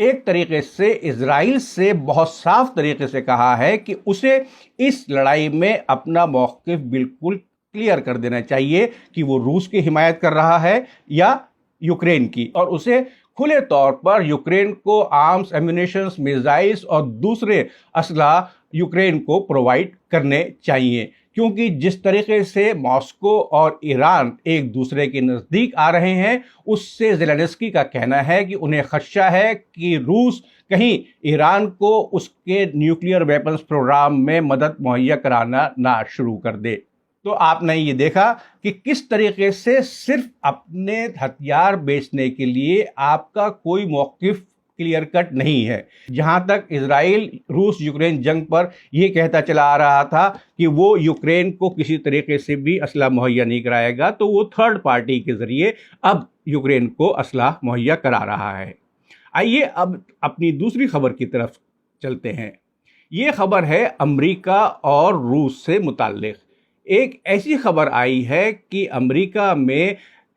ایک طریقے سے اسرائیل سے بہت صاف طریقے سے کہا ہے کہ اسے اس لڑائی میں اپنا موقف بالکل کلیئر کر دینا چاہیے کہ وہ روس کی حمایت کر رہا ہے یا یوکرین کی، اور اسے کھلے طور پر یوکرین کو آرمز، ایمونیشنز، میزائلز اور دوسرے اسلحہ یوکرین کو پرووائڈ کرنے چاہیے، کیونکہ جس طریقے سے ماسکو اور ایران ایک دوسرے کے نزدیک آ رہے ہیں، اس سے زیلنسکی کا کہنا ہے کہ انہیں خدشہ ہے کہ روس کہیں ایران کو اس کے نیوکلیئر ویپنز پروگرام میں مدد مہیا کرانا نہ شروع کر دے۔ تو آپ نے یہ دیکھا کہ کس طریقے سے صرف اپنے ہتھیار بیچنے کے لیے آپ کا کوئی موقف کلیئر کٹ نہیں ہے۔ جہاں تک اسرائیل روس یوکرین جنگ پر یہ کہتا چلا آ رہا تھا کہ وہ یوکرین کو کسی طریقے سے بھی اسلحہ مہیا نہیں کرائے گا، تو وہ تھرڈ پارٹی کے ذریعے اب یوکرین کو اسلحہ مہیا کرا رہا ہے۔ آئیے اب اپنی دوسری خبر کی طرف چلتے ہیں۔ یہ خبر ہے امریکہ اور روس سے متعلق۔ ایک ایسی خبر آئی ہے کہ امریکہ میں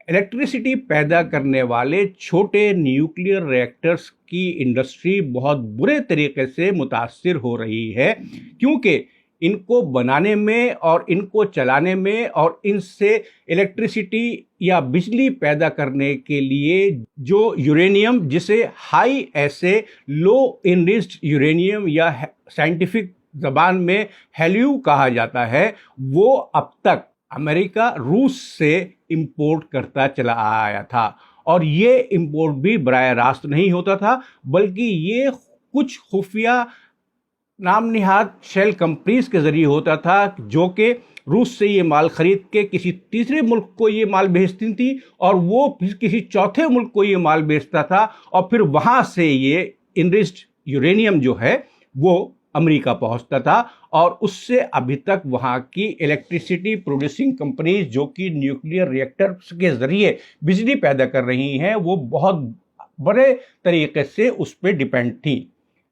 الیکٹریسٹی پیدا کرنے والے چھوٹے نیوکلیئر ریئیکٹرز کی انڈسٹری بہت برے طریقے سے متاثر ہو رہی ہے، کیونکہ ان کو بنانے میں اور ان کو چلانے میں اور ان سے الیکٹریسٹی یا بجلی پیدا کرنے کے لیے جو یورینیم، جسے ہائی ایسے لو انریچڈ یورینیم یا سائنٹیفک زبان میں ہیلیو کہا جاتا ہے، وہ اب تک امریکہ روس سے امپورٹ کرتا چلا آیا تھا، اور یہ امپورٹ بھی براہ راست نہیں ہوتا تھا، بلکہ یہ کچھ خفیہ نام نہاد شیل کمپنیز کے ذریعے ہوتا تھا، جو کہ روس سے یہ مال خرید کے کسی تیسرے ملک کو یہ مال بھیجتی تھی، اور وہ پھر کسی چوتھے ملک کو یہ مال بیچتا تھا، اور پھر وہاں سے یہ انریچڈ یورینیم جو ہے وہ امریکہ پہنچتا تھا، اور اس سے ابھی تک وہاں کی الیکٹریسٹی پروڈیوسنگ کمپنیز جو کہ نیوکلیئر ریئیکٹرز کے ذریعے بجلی پیدا کر رہی ہیں، وہ بہت بڑے طریقے سے اس پہ ڈیپینڈ تھیں۔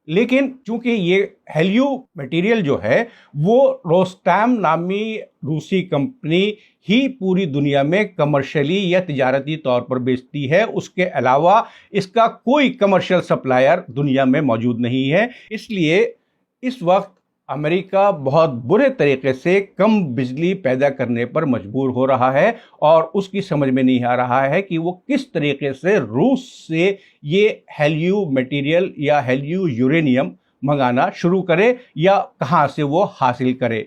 لیکن چونکہ یہ ہیلیو میٹیریل جو ہے وہ روسٹام نامی روسی کمپنی ہی پوری دنیا میں کمرشلی یا تجارتی طور پر بیچتی ہے، اس کے علاوہ اس کا کوئی کمرشل سپلائر دنیا میں موجود نہیں ہے، اس لیے اس وقت امریکہ بہت برے طریقے سے کم بجلی پیدا کرنے پر مجبور ہو رہا ہے، اور اس کی سمجھ میں نہیں آ رہا ہے کہ وہ کس طریقے سے روس سے یہ ہیلیو میٹیریل یا ہیلیو یورینیم منگانا شروع کرے یا کہاں سے وہ حاصل کرے۔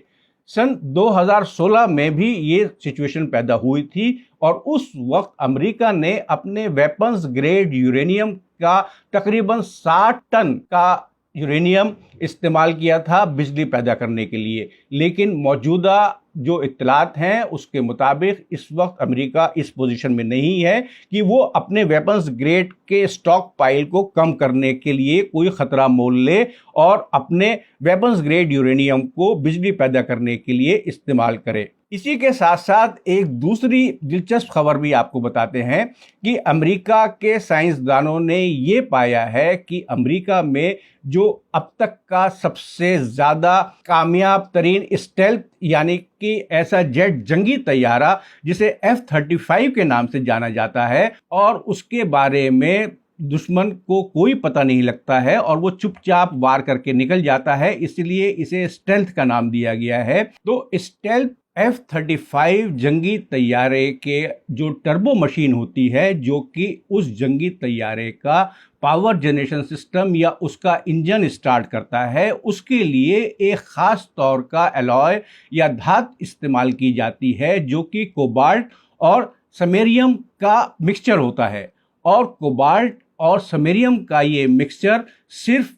سن 2016 میں بھی یہ سچویشن پیدا ہوئی تھی، اور اس وقت امریکہ نے اپنے ویپنز گریڈ یورینیم کا تقریباً 60 ٹن کا یورینیم استعمال کیا تھا بجلی پیدا کرنے کے لیے، لیکن موجودہ جو اطلاعات ہیں اس کے مطابق اس وقت امریکہ اس پوزیشن میں نہیں ہے کہ وہ اپنے ویپنز گریڈ کے سٹاک پائل کو کم کرنے کے لیے کوئی خطرہ مول لے اور اپنے ویپنز گریڈ یورینیم کو بجلی پیدا کرنے کے لیے استعمال کرے۔ اسی کے ساتھ ساتھ ایک دوسری دلچسپ خبر بھی آپ کو بتاتے ہیں کہ امریکہ کے سائنسدانوں نے یہ پایا ہے کہ امریکہ میں جو اب تک کا سب سے زیادہ کامیاب ترین اسٹیلتھ یعنی کہ ایسا جیٹ جنگی طیارہ جسے F-35 کے نام سے جانا جاتا ہے، اور اس کے بارے میں دشمن کو کوئی پتہ نہیں لگتا ہے اور وہ چپ چاپ وار کر کے نکل جاتا ہے، اس لیے اسے اسٹیلتھ کا نام دیا گیا ہے۔ تو اسٹیلتھ F-35 جنگی طیارے کے جو ٹربو مشین ہوتی ہے، جو کہ اس جنگی طیارے کا پاور جنریشن سسٹم یا اس کا انجن سٹارٹ کرتا ہے، اس کے لیے ایک خاص طور کا الوائے یا دھات استعمال کی جاتی ہے، جو کہ کوبالٹ اور سمیریم کا مکسچر ہوتا ہے، اور کوبالٹ اور سمیریم کا یہ مکسچر صرف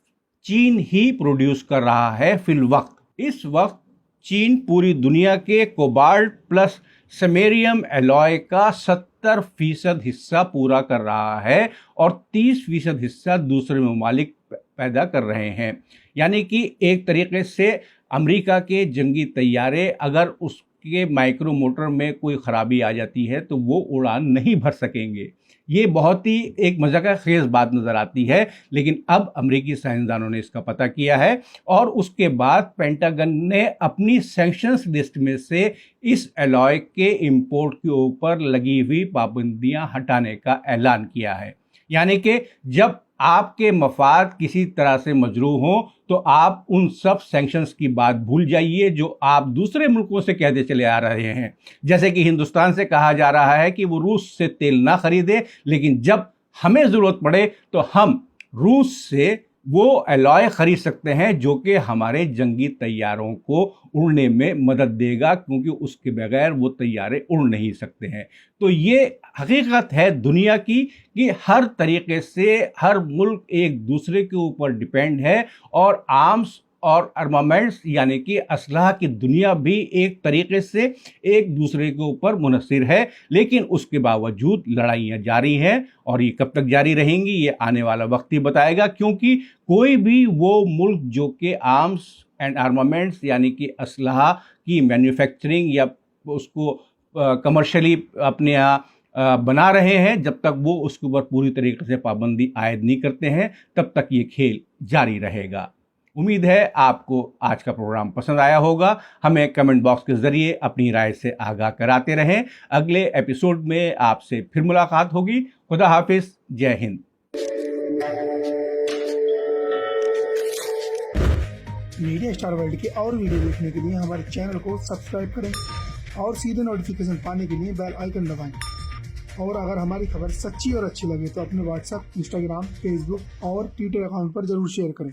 چین ہی پروڈیوس کر رہا ہے فی الوقت۔ اس وقت چین پوری دنیا کے کوبالٹ پلس سمیریم الوائے کا 70% حصہ پورا کر رہا ہے، اور 30% حصہ دوسرے ممالک پیدا کر رہے ہیں۔ یعنی کہ ایک طریقے سے امریکہ کے جنگی طیارے اگر اس کے مائکرو موٹر میں کوئی خرابی آ جاتی ہے تو وہ اڑان نہیں بھر سکیں گے۔ یہ بہت ہی ایک مضحکہ خیز بات نظر آتی ہے، لیکن اب امریکی سائنسدانوں نے اس کا پتہ کیا ہے، اور اس کے بعد پینٹاگن نے اپنی سینکشنز لسٹ میں سے اس الوائے کے امپورٹ کے اوپر لگی ہوئی پابندیاں ہٹانے کا اعلان کیا ہے۔ یعنی کہ جب آپ کے مفاد کسی طرح سے مجروح ہوں تو آپ ان سب سینکشنز کی بات بھول جائیے جو آپ دوسرے ملکوں سے کہتے چلے آ رہے ہیں. جیسے کہ ہندوستان سے کہا جا رہا ہے کہ وہ روس سے تیل نہ خریدے، لیکن جب ہمیں ضرورت پڑے تو ہم روس سے وہ الوائے خرید سکتے ہیں جو کہ ہمارے جنگی طیاروں کو اڑنے میں مدد دے گا، کیونکہ اس کے بغیر وہ طیارے اڑ نہیں سکتے ہیں. تو یہ حقیقت ہے دنیا کی کہ ہر طریقے سے ہر ملک ایک دوسرے کے اوپر ڈیپینڈ ہے، اور آرمز اور ارمامنٹس یعنی کہ اسلحہ کی دنیا بھی ایک طریقے سے ایک دوسرے کے اوپر منحصر ہے. لیکن اس کے باوجود لڑائیاں جاری ہیں، اور یہ کب تک جاری رہیں گی یہ آنے والا وقت ہی بتائے گا، کیونکہ کوئی بھی وہ ملک جو کہ آرمز اینڈ آرمامنٹس یعنی کہ اسلحہ کی مینوفیکچرنگ یا اس کو کمرشلی اپنے یہاں بنا رہے ہیں، جب تک وہ اس کے اوپر پوری طریقے سے پابندی عائد نہیں کرتے ہیں تب تک یہ کھیل جاری رہے گا. امید ہے آپ کو آج کا پروگرام پسند آیا ہوگا. ہمیں کمنٹ باکس کے ذریعے اپنی رائے سے آگاہ کراتے رہیں. اگلے ایپیسوڈ میں آپ سے پھر ملاقات ہوگی. خدا حافظ. جے ہند. میڈیا اسٹار ورلڈ کے اور ویڈیو دیکھنے کے لیے ہمارے چینل کو سبسکرائب کریں اور سیدھے نوٹیفیکیشن پانے کے لیے بیل آئیکن دبائیں. اور اگر ہماری خبر سچی اور اچھی لگے تو اپنے واٹس ایپ، انسٹاگرام، فیس بک اور ٹویٹر اکاؤنٹ پر ضرور شیئر کریں.